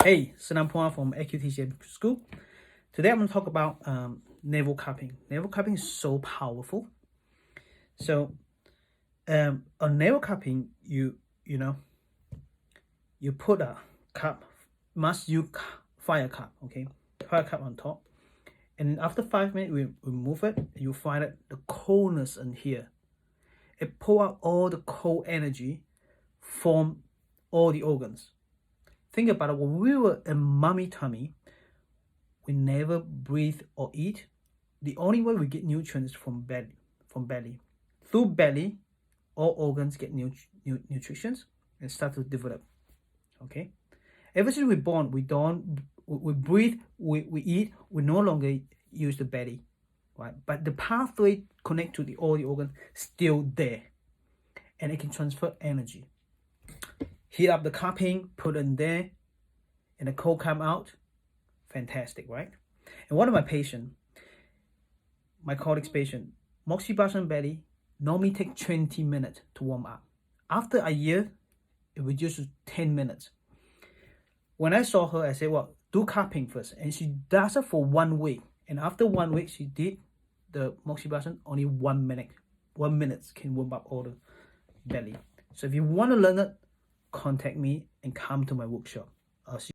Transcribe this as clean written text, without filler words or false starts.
Hey, Szenan-Balance from AQTCM School. Today I'm going to talk about navel cupping. Navel cupping is so powerful. So, on navel cupping, you put a cup, must use fire cup, okay, fire cup on top, and after 5 minutes we remove it. You find that the coldness in here, it pull out all the cold energy from all the organs. Think about it. When we were in mommy tummy, we never breathe or eat. The only way we get nutrients is from belly. Through belly, all organs get nutrition and start to develop. Okay. Ever since we're born, we breathe, we eat. We no longer use the belly, right? But the pathway connect to all the organs still there, and it can transfer energy. Heat up the cupping, put it in there, and the cold come out. Fantastic, right? And one of my patient, my colleague's patient, moxibustion belly, normally take 20 minutes to warm up. After a year, it reduced to 10 minutes. When I saw her, I said, well, do cupping first. And she does it for 1 week. And after 1 week, she did the moxibustion only 1 minute. 1 minute can warm up all the belly. So if you want to learn it, contact me and come to my workshop.